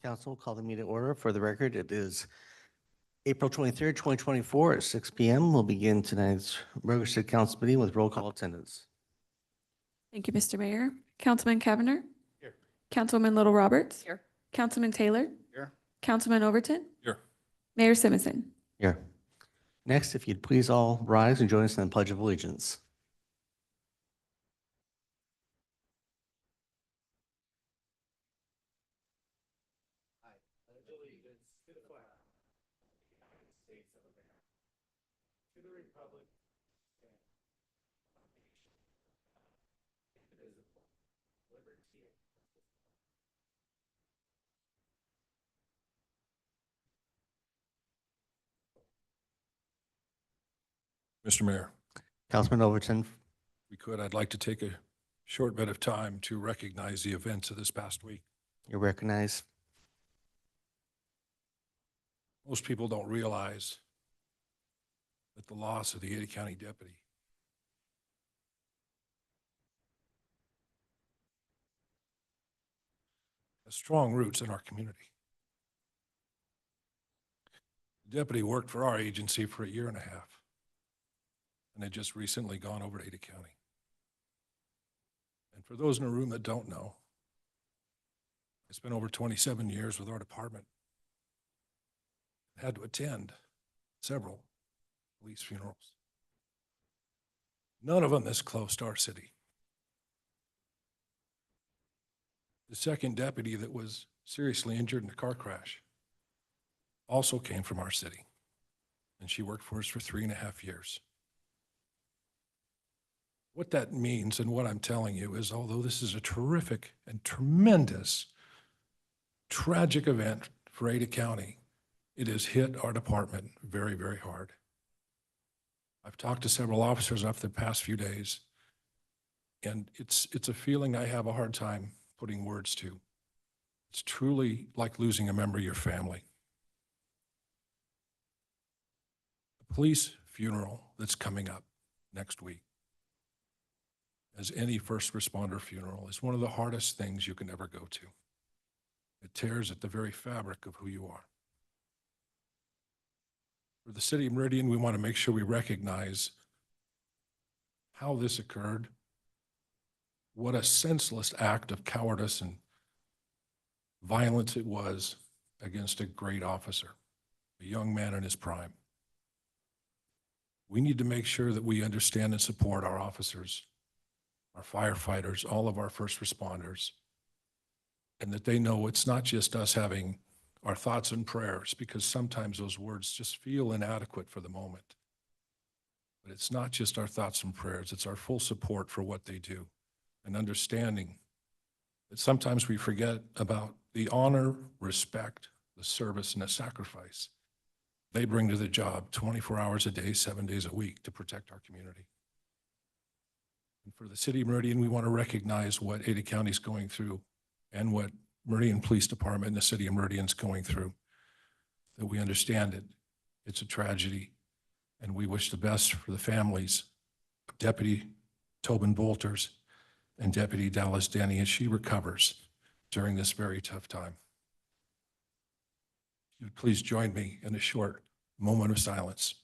Council, call the meeting to order. For the record, it is April 23rd, 2024 at 6 p.m. We'll begin tonight's regular city council meeting with roll call attendance. Thank you, Mr. Mayor. Councilman Kavanagh. Here. Councilman Little Roberts. Here. Councilman Taylor. Here. Councilman Overton. Here. Mayor Simonson. Here. Next, if you'd please all rise and join us in the Pledge of Allegiance. Mr. Mayor, Councilman Overton, I'd like to take a short bit of time to recognize the events of this past week. you're recognized. Most people don't realize that the loss of the Ada County deputy has strong roots in our community. The deputy worked for our agency for a year and a half and had just recently gone over to Ada County. And for those in the room that don't know, I spent over 27 years with our department. Had to attend several police funerals. None of them this close to our city. The second deputy that was seriously injured in a car crash also came from our city, and she worked for us for 3.5 years. What that means and what I'm telling you is, although this is a terrific and tremendous, tragic event for Ada County, it has hit our department very, very hard. I've talked to several officers after the past few days, and it's a feeling I have a hard time putting words to. It's truly like losing a member of your family. The police funeral that's coming up next week, as any first responder funeral, is one of the hardest things you can ever go to. It tears at the very fabric of who you are. For the city of Meridian, we want to make sure we recognize how this occurred, what a senseless act of cowardice and violence it was against a great officer, a young man in his prime. We need to make sure that we understand and support our officers, our firefighters, all of our first responders, and that they know it's not just us having our thoughts and prayers, because sometimes those words just feel inadequate for the moment. But it's not just our thoughts and prayers, it's our full support for what they do, and understanding that sometimes we forget about the honor, respect, the service, and the sacrifice they bring to the job 24 hours a day, 7 days a week to protect our community. And for the city of Meridian, we want to recognize what Ada County is going through and what Meridian Police Department and the city of Meridian is going through, that we understand it. It's a tragedy, and we wish the best for the families of Deputy Tobin Bolters and Deputy Dallas Denny as she recovers during this very tough time. If you'd please join me in a short moment of silence.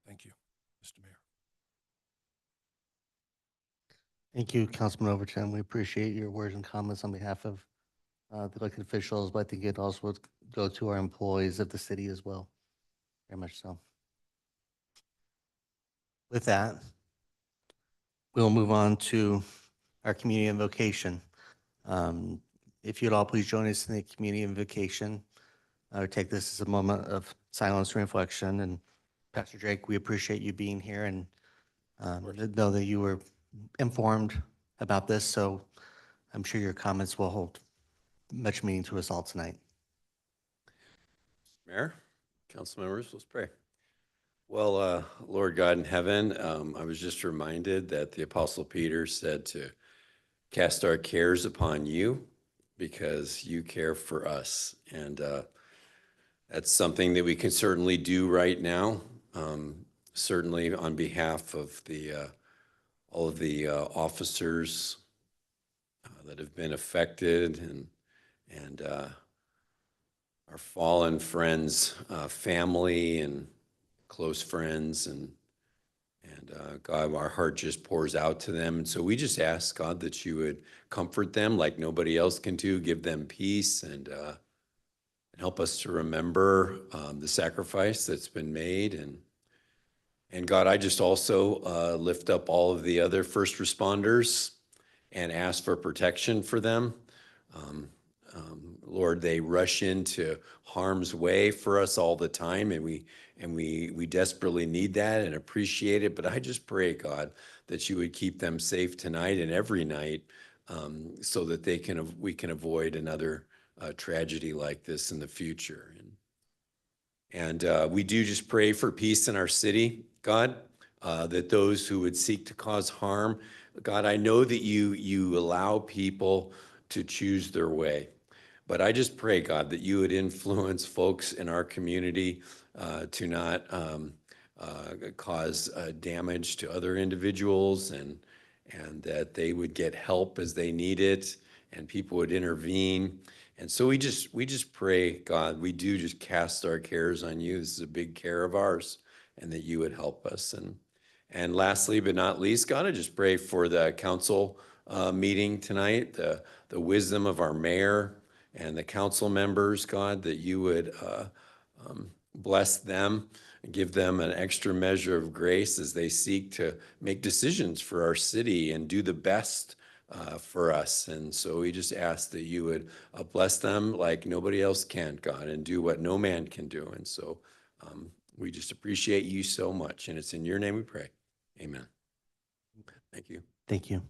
Thank you, Mr. Mayor. Thank you, Councilman Overton. We appreciate your words and comments on behalf of the elected officials, but I think it also would go to our employees of the city as well. Very much so. With that, we'll move on to our community invocation. If you'd all please join us in the community invocation. I would take this as a moment of silence and reflection. And Pastor Drake, we appreciate you being here and know that you were informed about this. So I'm sure your comments will hold much meaning to us all tonight. Mayor, council members, let's pray. Well, Lord God in heaven, I was just reminded that the Apostle Peter said to cast our cares upon you because you care for us. And that's something that we can certainly do right now. Certainly on behalf of all of the officers that have been affected and our fallen friends, family and close friends and God, our heart just pours out to them. And so we just ask God that you would comfort them like nobody else can do, give them peace and help us to remember the sacrifice that's been made. And God, I just also lift up all of the other first responders and ask for protection for them. Lord, they rush into harm's way for us all the time, and we desperately need that and appreciate it. But I just pray, God, that you would keep them safe tonight and every night, so that we can avoid another tragedy like this in the future. And we do just pray for peace in our city, God, that those who would seek to cause harm, God, I know that you allow people to choose their way. But I just pray, God, that you would influence folks in our community to not cause damage to other individuals and that they would get help as they need it and people would intervene. And so we just pray, God, we do just cast our cares on you. This is a big care of ours and that you would help us. And lastly, but not least, God, I just pray for the council meeting tonight, the wisdom of our mayor, and the council members, God, that you would bless them and give them an extra measure of grace as they seek to make decisions for our city and do the best for us. And so we just ask that you would bless them like nobody else can, God, and do what no man can do. And so we just appreciate you so much. And it's in your name we pray. Amen. Thank you. Thank you.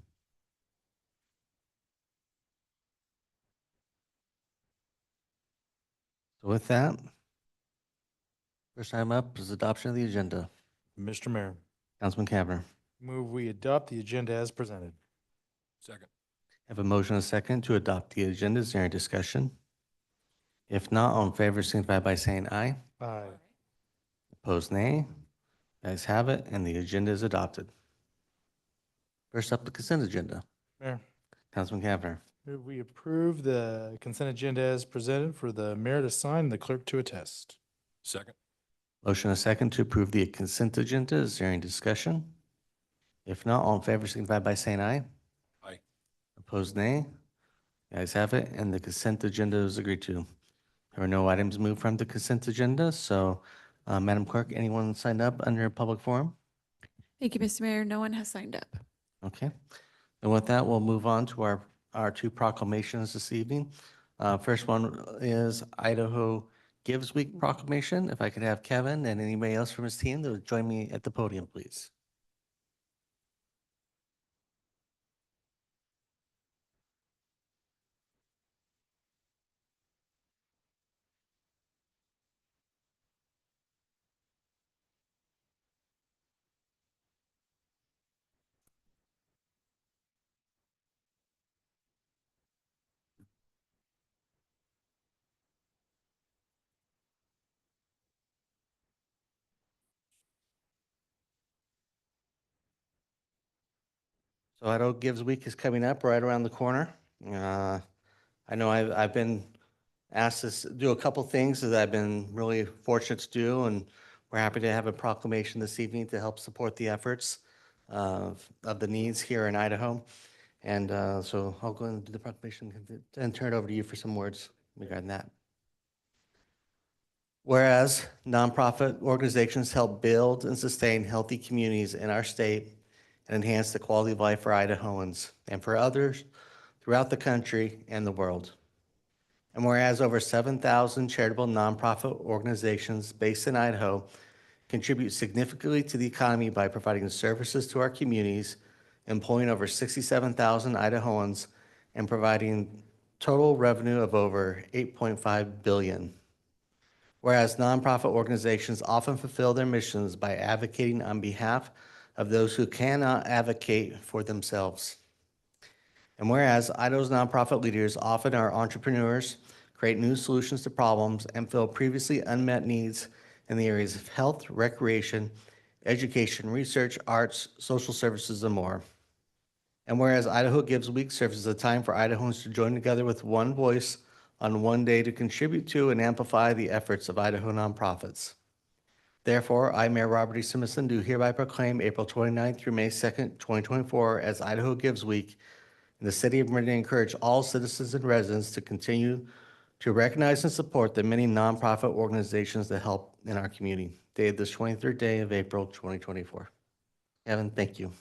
So with that, first item up is adoption of the agenda. Mr. Mayor, Councilman Cavanagh. move we adopt the agenda as presented. Second. I have a motion and a second to adopt the agenda. Is there any discussion? If not, all in favor signify by saying aye. Aye. Opposed, nay. Ayes have it, and the agenda is adopted. First up, the consent agenda. Mayor, Councilman Cavanagh. move we approve the consent agenda as presented for the mayor to sign and the clerk to attest. Second. Motion and a second to approve the consent agenda. Is there any discussion? If not, all in favor signify by saying aye. Aye. Opposed, nay. The ayes have it, and the consent agenda is agreed to. There are no items moved from the consent agenda, so Madam Clerk, anyone signed up under public forum? Thank you, Mr. Mayor. No one has signed up. Okay. And with that, we'll move on to our two proclamations this evening. First one is Idaho Gives Week proclamation. If I could have Kevin and anybody else from his team that would join me at the podium, please. So Idaho Gives Week is coming up right around the corner. I know I've been asked to do a couple things that I've been really fortunate to do, and we're happy to have a proclamation this evening to help support the efforts of the needs here in Idaho. And so I'll go and do the proclamation and turn it over to you for some words regarding that. Whereas nonprofit organizations help build and sustain healthy communities in our state and enhance the quality of life for Idahoans and for others throughout the country and the world. And whereas over 7,000 charitable nonprofit organizations based in Idaho contribute significantly to the economy by providing services to our communities, employing over 67,000 Idahoans and providing total revenue of over $8.5 billion. Whereas nonprofit organizations often fulfill their missions by advocating on behalf of those who cannot advocate for themselves. And whereas Idaho's nonprofit leaders often are entrepreneurs, create new solutions to problems, and fill previously unmet needs in the areas of health, recreation, education, research, arts, social services, and more. And whereas Idaho Gives Week serves as a time for Idahoans to join together with one voice on one day to contribute to and amplify the efforts of Idaho nonprofits. Therefore, I, Mayor Robert E. Simison, do hereby proclaim April 29th through May 2nd, 2024 as Idaho Gives Week in the city of Meridian. Encourage all citizens and residents to continue to recognize and support the many nonprofit organizations that help in our community. Dated this 23rd day of April, 2024. Kevin, thank you.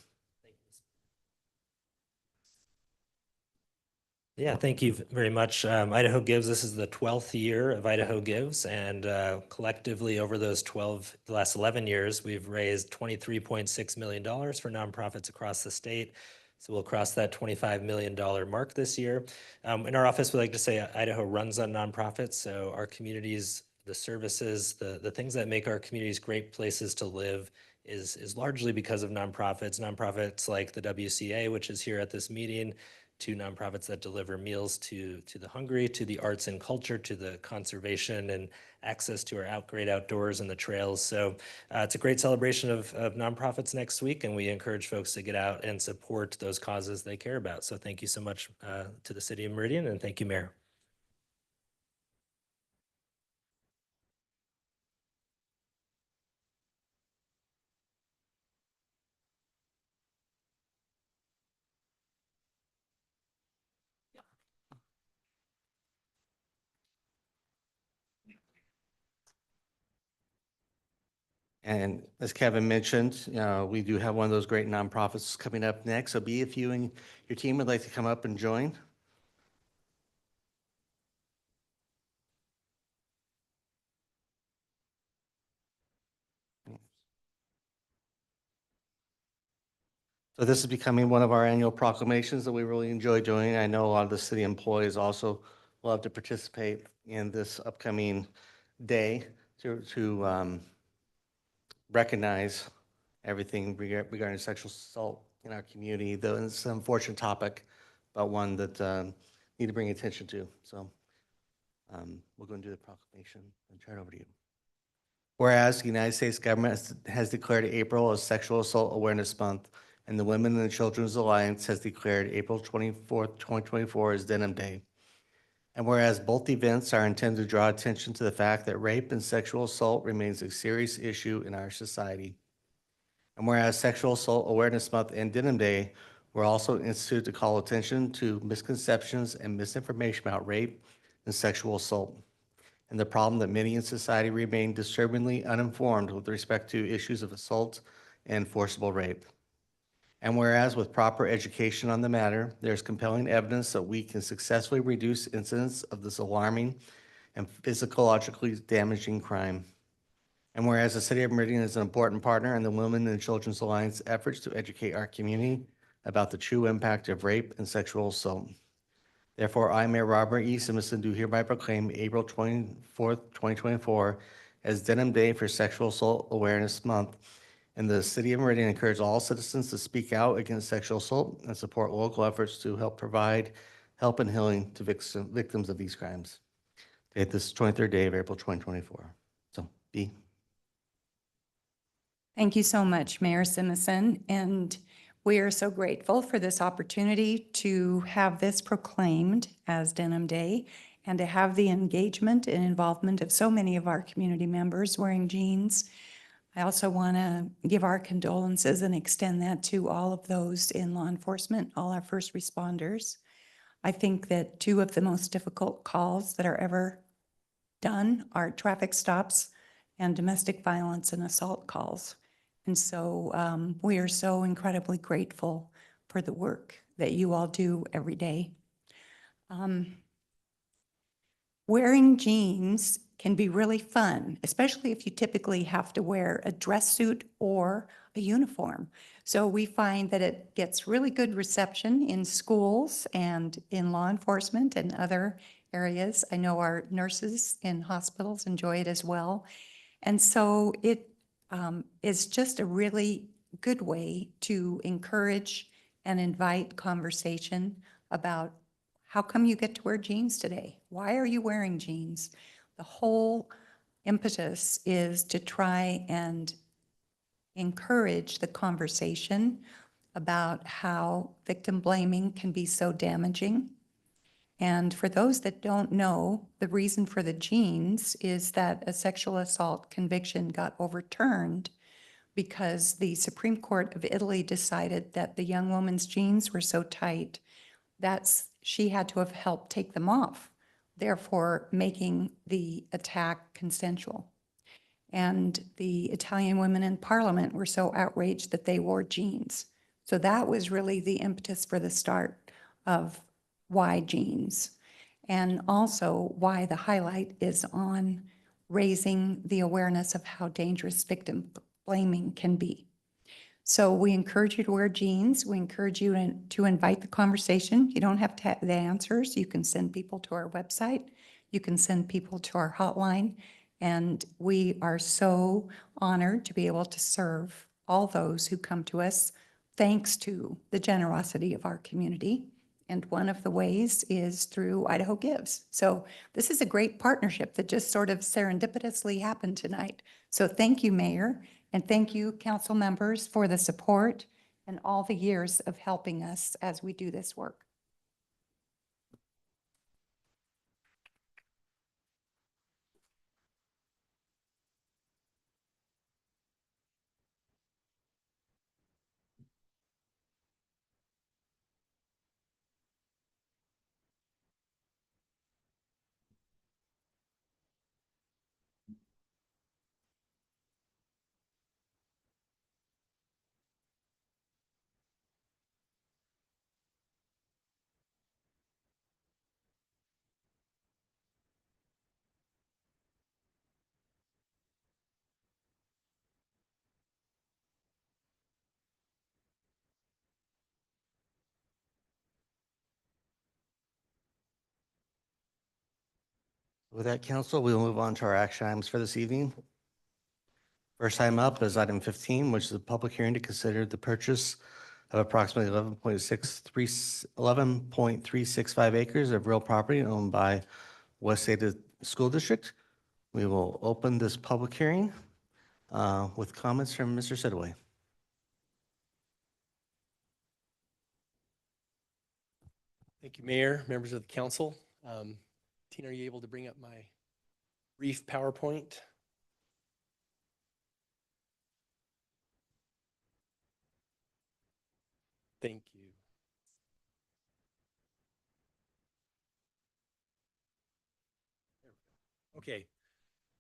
Yeah, thank you very much. Idaho Gives, this is the 12th year of Idaho Gives, and collectively over those the last 11 years, we've raised $23.6 million for nonprofits across the state. So we'll cross that $25 million mark this year. In our office, we like to say Idaho runs on nonprofits. So our communities, the services, the things that make our communities great places to live is largely because of nonprofits. Nonprofits like the WCA, which is here at this meeting, to nonprofits that deliver meals to the hungry, to the arts and culture, to the conservation and access to our great outdoors and the trails. So it's a great celebration of nonprofits next week, and we encourage folks to get out and support those causes they care about. So thank you so much to the City of Meridian, and thank you, Mayor. And as Kevin mentioned, we do have one of those great nonprofits coming up next. So B, if you and your team would like to come up and join. So this is becoming one of our annual proclamations that we really enjoy doing. I know a lot of the city employees also love to participate in this upcoming day to recognize everything regarding sexual assault in our community. Though it's an unfortunate topic, but one that need to bring attention to. So we're going to do the proclamation and turn it over to you. Whereas the United States government has declared April as Sexual Assault Awareness Month, and the Women and Children's Alliance has declared April 24th, 2024 as Denim Day. And whereas both events are intended to draw attention to the fact that rape and sexual assault remains a serious issue in our society. And whereas Sexual Assault Awareness Month and Denim Day were also instituted to call attention to misconceptions and misinformation about rape and sexual assault, and the problem that many in society remain disturbingly uninformed with respect to issues of assault and forcible rape. And whereas with proper education on the matter, there's compelling evidence that we can successfully reduce incidents of this alarming and physiologically damaging crime. And whereas the City of Meridian is an important partner in the Women and Children's Alliance efforts to educate our community about the true impact of rape and sexual assault. Therefore, I, Mayor Robert E. Simison, do hereby proclaim April 24th, 2024 as Denim Day for Sexual Assault Awareness Month. And the City of Meridian encourages all citizens to speak out against sexual assault and support local efforts to help provide help and healing to victims of these crimes. Okay, this is 23rd day of April 2024. So, B. Thank you so much, Mayor Simison. And we are so grateful for this opportunity to have this proclaimed as Denim Day and to have the engagement and involvement of so many of our community members wearing jeans. I also want to give our condolences and extend that to all of those in law enforcement, all our first responders. I think that two of the most difficult calls that are ever done are traffic stops and domestic violence and assault calls. And so we are so incredibly grateful for the work that you all do every day. Wearing jeans can be really fun, especially if you typically have to wear a dress suit or a uniform. So we find that it gets really good reception in schools and in law enforcement and other areas. I know our nurses in hospitals enjoy it as well. And so it is just a really good way to encourage and invite conversation about how come you get to wear jeans today? Why are you wearing jeans? The whole impetus is to try and encourage the conversation about how victim blaming can be so damaging. And for those that don't know, the reason for the jeans is that a sexual assault conviction got overturned because the Supreme Court of Italy decided that the young woman's jeans were so tight that she had to have helped take them off, therefore making the attack consensual. And the Italian women in parliament were so outraged that they wore jeans. So that was really the impetus for the start of why jeans. And also why the highlight is on raising the awareness of how dangerous victim blaming can be. So we encourage you to wear jeans. We encourage you to invite the conversation. You don't have to have the answers. You can send people to our website. You can send people to our hotline. And we are so honored to be able to serve all those who come to us, thanks to the generosity of our community. And one of the ways is through Idaho Gives. So this is a great partnership that just sort of serendipitously happened tonight. So thank you, Mayor, and thank you, council members, for the support and all the years of helping us as we do this work. With that, council, we will move on to our action items for this evening. First item up is item 15, which is a public hearing to consider the purchase of approximately 11.365 acres of real property owned by West Ada School District. We will open this public hearing with comments from Mr. Sidaway. Thank you, Mayor, members of the council. Tina, are you able to bring up my brief PowerPoint? Thank you. Okay.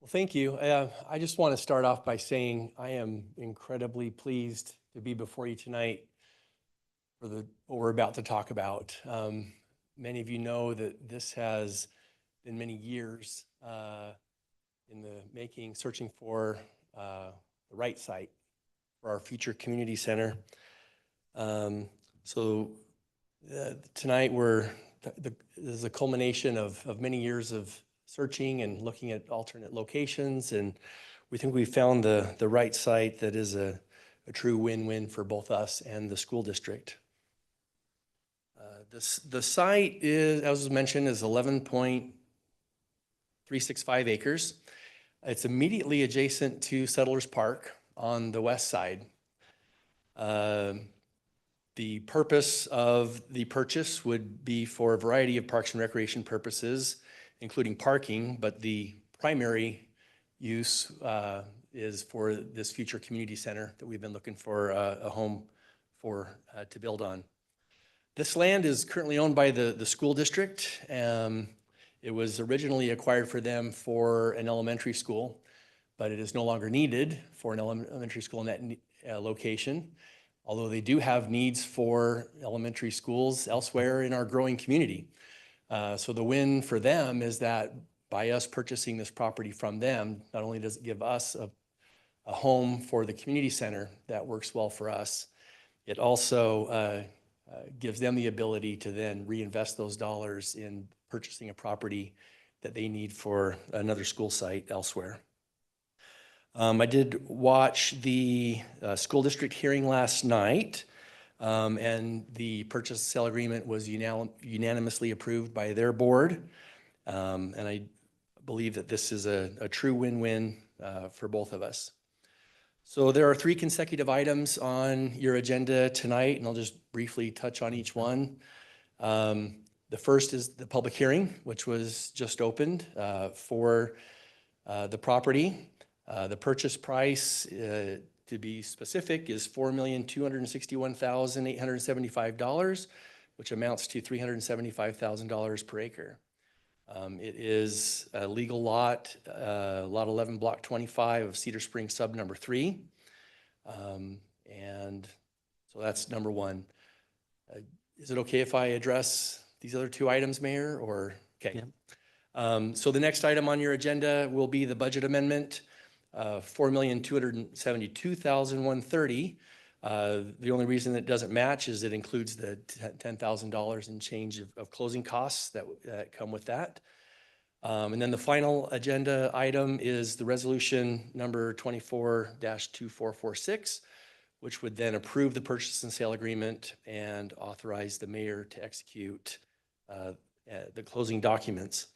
Well, thank you. I just want to start off by saying I am incredibly pleased to be before you tonight for what we're about to talk about. Many of you know that this has been many years in the making, searching for the right site for our future community center. Tonight this is a culmination of many years of searching and looking at alternate locations, and we think we found the right site that is a true win-win for both us and the school district. The site is, as was mentioned, is 11.365 acres. It's immediately adjacent to Settlers Park on the west side. The purpose of the purchase would be for a variety of parks and recreation purposes, including parking, but the primary use is for this future community center that we've been looking for a home for to build on. This land is currently owned by the school district. It was originally acquired for them for an elementary school, but it is no longer needed for an elementary school in that location, although they do have needs for elementary schools elsewhere in our growing community. So the win for them is that by us purchasing this property from them, not only does it give us a home for the community center that works well for us. It also gives them the ability to then reinvest those dollars in purchasing a property that they need for another school site elsewhere. I did watch the school district hearing last night, and the purchase and sale agreement was unanimously approved by their board. And I believe that this is a true win-win for both of us. So there are 3 consecutive items on your agenda tonight, and I'll just briefly touch on each one. The first is the public hearing, which was just opened for the property. The purchase price, to be specific, is $4,261,875, which amounts to $375,000 per acre. It is a legal lot, Lot 11, Block 25 of Cedar Springs, sub number 3. And so that's number 1. Is it okay if I address these other 2 items, Mayor, or, okay? Yeah. So the next item on your agenda will be the budget amendment, $4,272,130. The only reason it doesn't match is it includes the $10,000 in change of closing costs that come with that. And then the final agenda item is the resolution number 24-2446, which would then approve the purchase and sale agreement and authorize the mayor to execute the closing documents.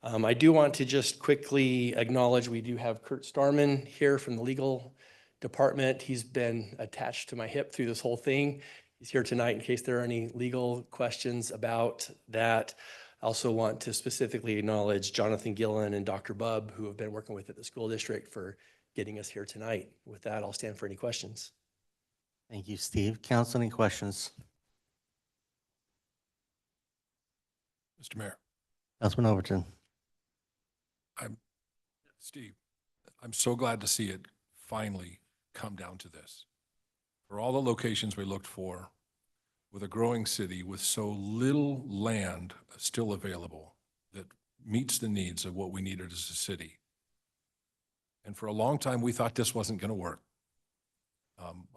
I do want to just quickly acknowledge we do have Kurt Starman here from the legal department. He's been attached to my hip through this whole thing. He's here tonight in case there are any legal questions about that. I also want to specifically acknowledge Jonathan Gillen and Dr. Bubb, who have been working with at the school district for getting us here tonight. With that, I'll stand for any questions. Thank you, Steve. Council, any questions? Mr. Mayor, Councilman Overton. Steve, I'm so glad to see it finally come down to this. For all the locations we looked for, with a growing city with so little land still available that meets the needs of what we needed as a city. And for a long time, we thought this wasn't going to work.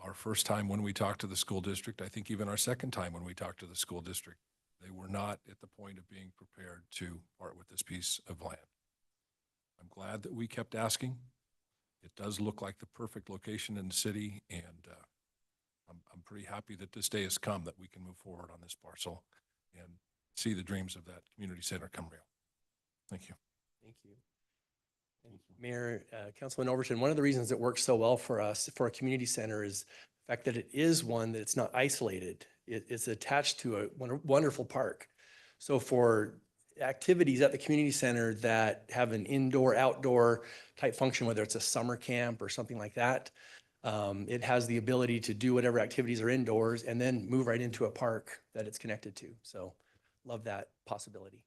Our first time when we talked to the school district, I think even our second time when we talked to the school district, they were not at the point of being prepared to part with this piece of land. I'm glad that we kept asking. It does look like the perfect location in the city, and I'm pretty happy that this day has come that we can move forward on this parcel and see the dreams of that community center come real. Thank you. Thank you. Mayor, Councilman Overton, one of the reasons it works so well for us, for a community center, is the fact that it is one that it's not isolated. It's attached to a wonderful park. So for activities at the community center that have an indoor, outdoor type function, whether it's a summer camp or something like that, it has the ability to do whatever activities are indoors and then move right into a park that it's connected to. So love that possibility.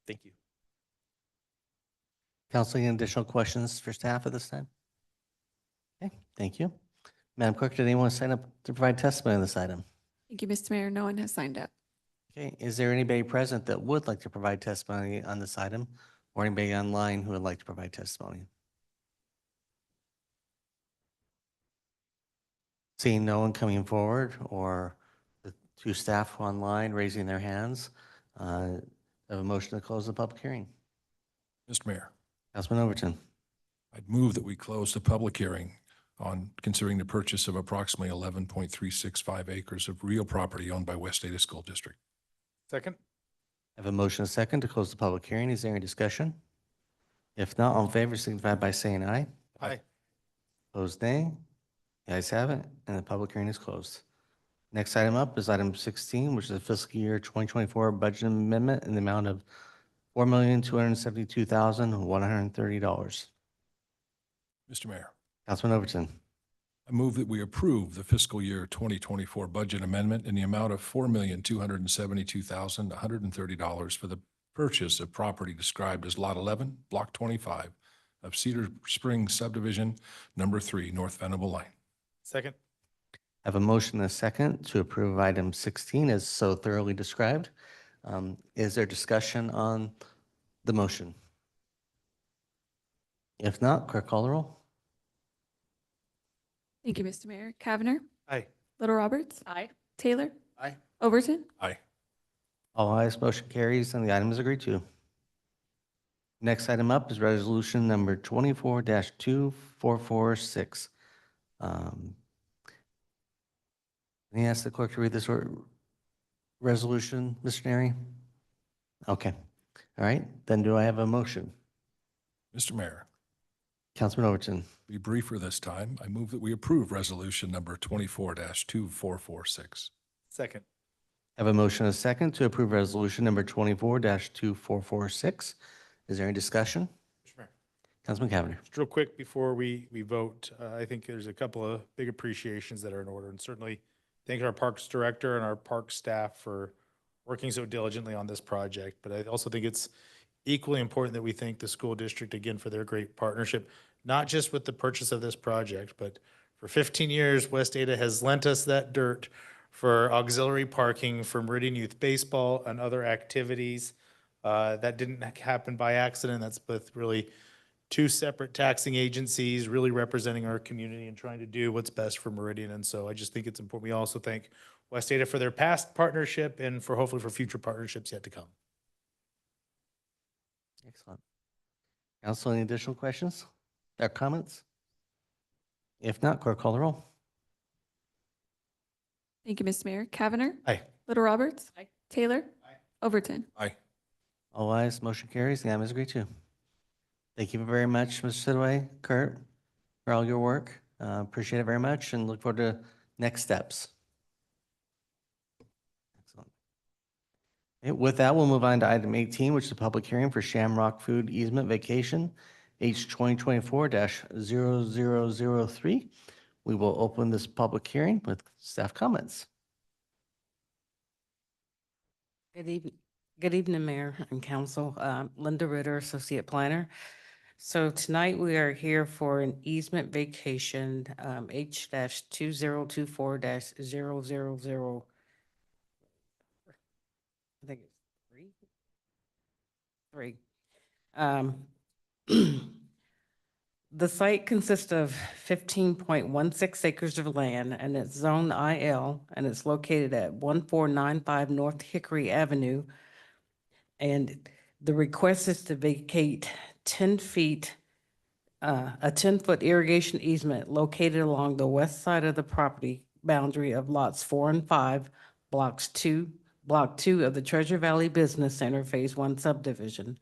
Thank you. Council, any additional questions for staff at this time? Okay, thank you. Madam Clerk, did anyone sign up to provide testimony on this item? Thank you, Mr. Mayor. No one has signed up. Okay, is there anybody present that would like to provide testimony on this item, or anybody online who would like to provide testimony? Seeing no one coming forward, or the 2 staff online raising their hands, I have a motion to close the public hearing. Mr. Mayor, Councilman Overton. I'd move that we close the public hearing on considering the purchase of approximately 11.365 acres of real property owned by West Ada School District. Second? I have a motion and a second to close the public hearing. Is there any discussion? If not, all in favor signify by saying aye. Aye. Opposed, nay. The ayes have it, and the public hearing is closed. Next item up is item 16, which is the fiscal year 2024 budget amendment in the amount of $4,272,130. Mr. Mayor, Councilman Overton. I move that we approve the fiscal year 2024 budget amendment in the amount of $4,272,130 for the purchase of property described as Lot 11, Block 25 of Cedar Springs Subdivision, number 3, North Venable Line. Second? I have a motion and a second to approve item 16 as so thoroughly described. Is there discussion on the motion? If not, clerk call the roll. Thank you, Mr. Mayor. Cavanagh, Aye. Little Roberts, Aye. Taylor, Aye. Overton. Aye. All ayes, motion carries, and the item is agreed to. Next item up is resolution number 24-2446. Can you ask the clerk to read this resolution, Mr. Neri? Okay. All right, then do I have a motion? Mr. Mayor, Councilman Overton. be briefer this time. I move that we approve resolution number 24-2446. Second. I have a motion and a second to approve resolution number 24-2446. Is there any discussion? Mr. Mayor. Councilman Cavanagh. Just real quick before we vote, I think there's a couple of big appreciations that are in order, and certainly thank our Parks Director and our park staff for working so diligently on this project. But I also think it's equally important that we thank the school district again for their great partnership, not just with the purchase of this project, but for 15 years, West Ada has lent us that dirt for auxiliary parking for Meridian Youth Baseball and other activities. That didn't happen by accident. That's with really two separate taxing agencies really representing our community and trying to do what's best for Meridian. And so I just think it's important. We also thank West Ada for their past partnership and for hopefully for future partnerships yet to come. Excellent. Council, any additional questions or comments? If not, clerk call the roll. Thank you, Mr. Mayor. Cavanagh, Aye. Little Roberts, Aye. Taylor, Overton. Aye. All ayes, motion carries. The item is agreed to. Thank you very much, Mr. Sidway, Kurt, for all your work. Appreciate it very much and look forward to next steps. Excellent. Okay, with that, we'll move on to item 18, which is a public hearing for Shamrock Food Easement Vacation, H 2024-0003. We will open this public hearing with staff comments. Good evening, Mayor and Council. Linda Ritter, Associate Planner. So tonight we are here for an easement vacation, H-2024-000. I think it's three. The site consists of 15.16 acres of land and it's zone IL and it's located at 1495 North Hickory Avenue. And the request is to vacate 10 feet, a 10-foot irrigation easement located along the west side of the property boundary of lots 4 and 5, block 2 of the Treasure Valley Business Center, Phase 1 subdivision.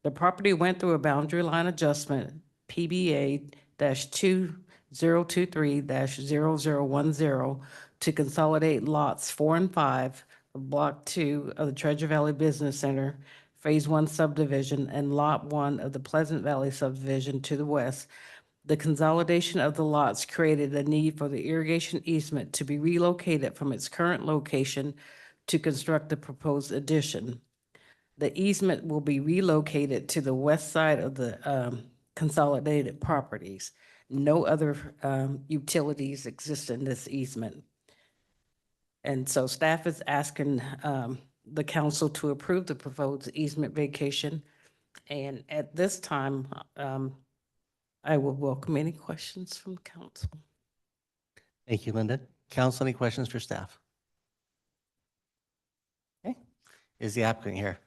The property went through a boundary line adjustment, PBA-2023-0010, to consolidate lots 4 and 5 of Block 2 of the Treasure Valley Business Center, Phase 1 subdivision, and Lot 1 of the Pleasant Valley subdivision to the west. The consolidation of the lots created a need for the irrigation easement to be relocated from its current location to construct the proposed addition. The easement will be relocated to the west side of the consolidated properties. No other utilities exist in this easement. And so staff is asking the council to approve the proposed easement vacation. And at this time, I will welcome any questions from council. Thank you, Linda. Council, any questions for staff? Okay. Is the applicant here?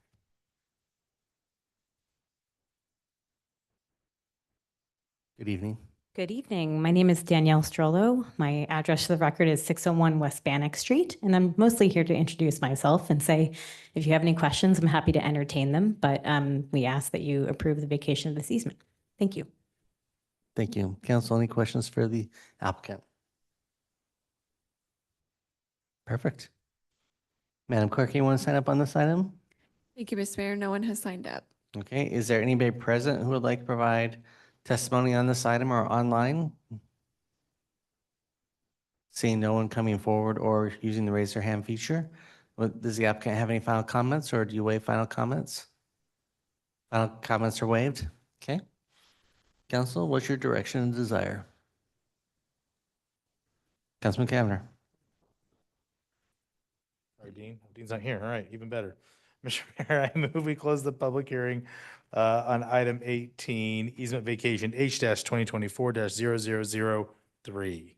Good evening. Good evening. My name is Danielle Strollo. My address for the record is 601 West Bannock Street, and I'm mostly here to introduce myself and say, if you have any questions, I'm happy to entertain them, but we ask that you approve the vacation of this easement. Thank you. Thank you. Council, any questions for the applicant? Perfect. Madam Clerk, you want to sign up on this item? Thank you, Mr. Mayor. No one has signed up. Okay, is there anybody present who would like to provide testimony on this item or online? Seeing no one coming forward or using the raise their hand feature, does the applicant have any final comments or do you waive final comments? Final comments are waived? Okay. Council, what's your direction and desire? Councilman Cavanagh. Sorry, Dean. Dean's not here. All right, even better. Mr. Mayor, I move we close the public hearing on item 18, easement vacation H-2024-0003.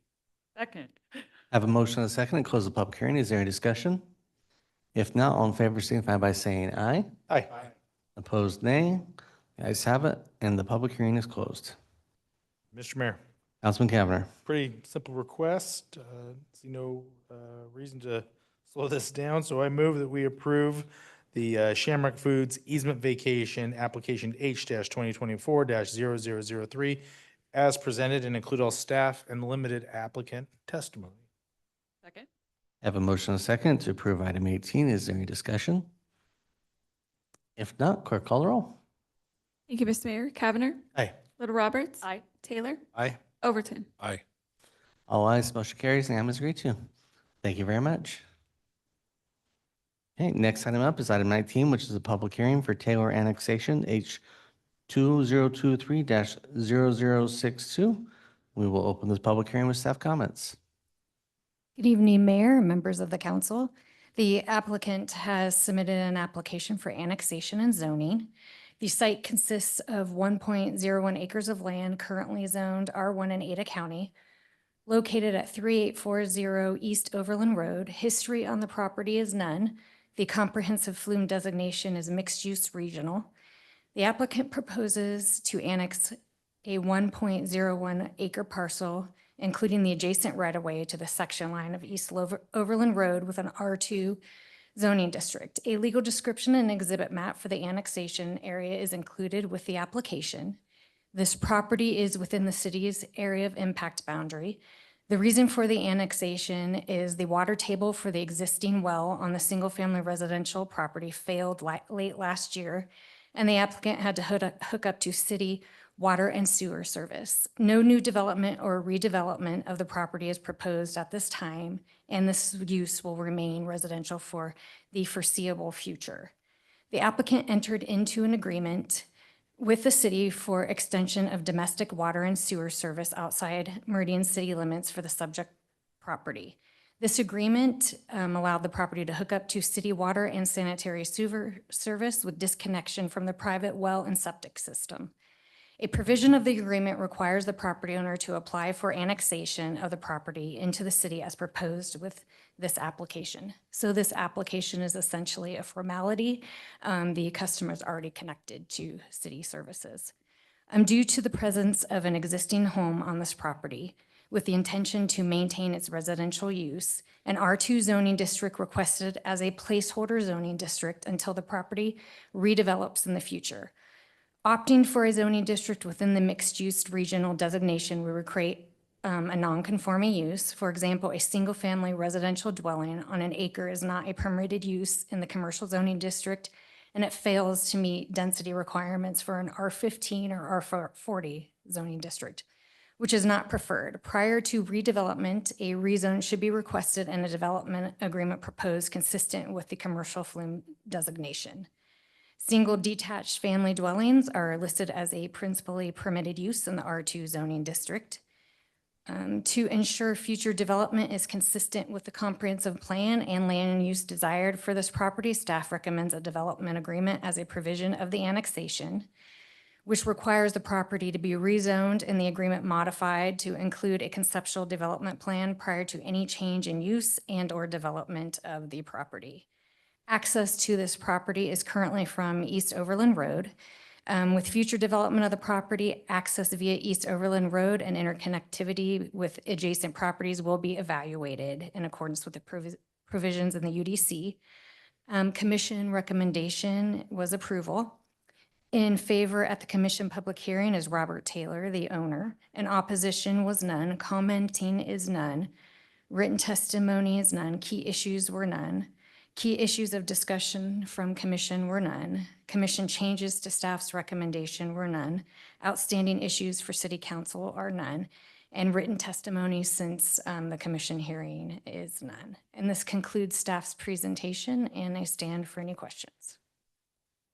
Second. I have a motion and a second to close the public hearing. Is there any discussion? If not, all in favor signify by saying aye. Aye. Opposed, nay. The ayes have it, and the public hearing is closed. Mr. Mayor, Councilman Cavanagh. pretty simple request. See no reason to slow this down, so I move that we approve the Shamrock Foods easement vacation application H-2024-0003 as presented and include all staff and limited applicant testimony. Second. I have a motion and a second to approve item 18. Is there any discussion? If not, clerk call the roll. Thank you, Mr. Mayor. Cavanagh. Aye. Little Roberts. Aye. Taylor. Aye. Overton. Aye. All ayes, motion carries, and item is agreed to. Thank you very much. Okay, next item up is item 19, which is a public hearing for Taylor annexation H 2023-0062. We will open this public hearing with staff comments. Good evening, Mayor and members of the council. The applicant has submitted an application for annexation and zoning. The site consists of 1.01 acres of land currently zoned R1 in Ada County, located at 3840 East Overland Road. History on the property is none. The comprehensive flume designation is mixed-use regional. The applicant proposes to annex a 1.01 acre parcel, including the adjacent right-of-way to the section line of East Overland Road with an R2 zoning district. A legal description and exhibit map for the annexation area is included with the application. This property is within the city's area of impact boundary. The reason for the annexation is the water table for the existing well on the single-family residential property failed late last year, and the applicant had to hook up to city water and sewer service. No new development or redevelopment of the property is proposed at this time, and this use will remain residential for the foreseeable future. The applicant entered into an agreement with the city for extension of domestic water and sewer service outside Meridian city limits for the subject property. This agreement allowed the property to hook up to city water and sanitary sewer service with disconnection from the private well and septic system. A provision of the agreement requires the property owner to apply for annexation of the property into the city as proposed with this application. So this application is essentially a formality. The customer is already connected to city services. Due to the presence of an existing home on this property, with the intention to maintain its residential use, an R2 zoning district requested as a placeholder zoning district until the property redevelops in the future. Opting for a zoning district within the mixed-use regional designation, we would create a non-conforming use. For example, a single-family residential dwelling on an acre is not a permitted use in the commercial zoning district, and it fails to meet density requirements for an R15 or R40 zoning district, which is not preferred. Prior to redevelopment, a rezone should be requested and a development agreement proposed consistent with the commercial flume designation. Single detached family dwellings are listed as a principally permitted use in the R2 zoning district. To ensure future development is consistent with the comprehensive plan and land use desired for this property, staff recommends a development agreement as a provision of the annexation, which requires the property to be rezoned and the agreement modified to include a conceptual development plan prior to any change in use and/or development of the property. Access to this property is currently from East Overland Road. With future development of the property, access via East Overland Road and interconnectivity with adjacent properties will be evaluated in accordance with the provisions in the UDC. Commission recommendation was approval. In favor at the commission public hearing is Robert Taylor, the owner. In opposition was none. Commenting is none. Written testimony is none. Key issues were none. Key issues of discussion from commission were none. Commission changes to staff's recommendation were none. Outstanding issues for city council are none. And written testimony since the commission hearing is none. And this concludes staff's presentation, and I stand for any questions.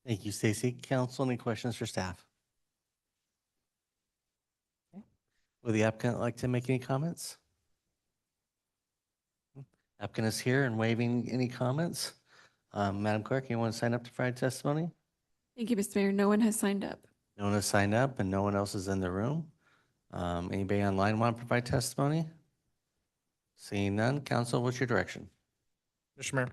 Thank you, Stacy. Council, any questions for staff? Okay. Would the applicant like to make any comments? Applicant is here and waiving any comments. Madam Clerk, anyone sign up to provide testimony? Thank you, Mr. Mayor. No one has signed up. No one has signed up and no one else is in the room. Anybody online want to provide testimony? Seeing none, council, what's your direction? Mr. Mayor.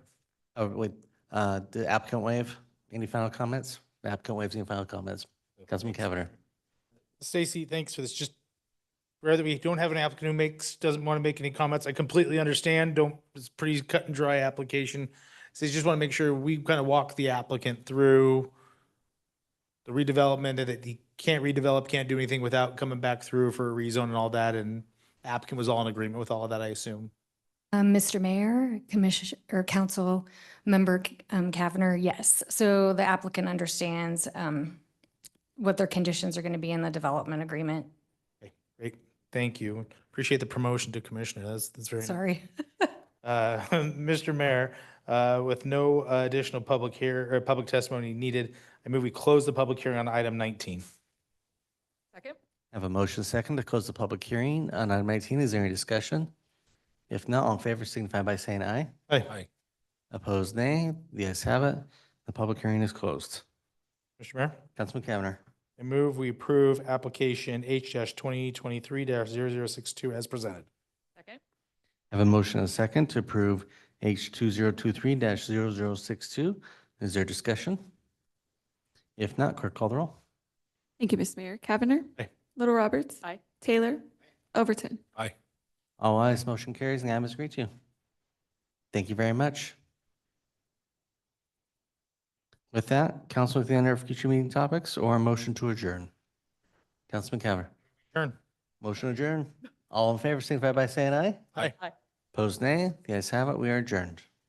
Oh, wait, the applicant waive, any final comments? The applicant waives any final comments? Councilman Cavanagh. Stacy, thanks for this. Just rare that we don't have an applicant who doesn't want to make any comments. I completely understand. It's a pretty cut and dry application. So I just want to make sure we kind of walk the applicant through the redevelopment and that he can't redevelop, can't do anything without coming back through for a rezone and all that. And the applicant was all in agreement with all of that, I assume. Mr. Mayor, Commission, or Council Member Cavanagh, yes. So the applicant understands what their conditions are going to be in the development agreement. Okay, great. Thank you. Appreciate the promotion to commissioner. That's very nice. Sorry. Mr. Mayor, with no additional public testimony needed, I move we close the public hearing on item 19. Second. I have a motion second to close the public hearing on item 19. Is there any discussion? If not, all in favor signify by saying aye. Aye. Opposed, nay. The ayes have it. The public hearing is closed. Mr. Mayor, Councilman Cavanagh. I move we approve application H-2023-0062 as presented. Second. I have a motion and a second to approve H2023-0062. Is there discussion? If not, clerk call the roll. Thank you, Mr. Mayor. Cavanagh. Aye. Little Roberts. Aye. Taylor. Overton. Aye. All ayes, motion carries, and the item is agreed to. Thank you very much. With that, council, with the end of future meeting topics or a motion to adjourn? Councilman Cavanagh. Turn. Motion adjourn. All in favor signify by saying aye. Aye. Opposed, nay. The ayes have it. We are adjourned.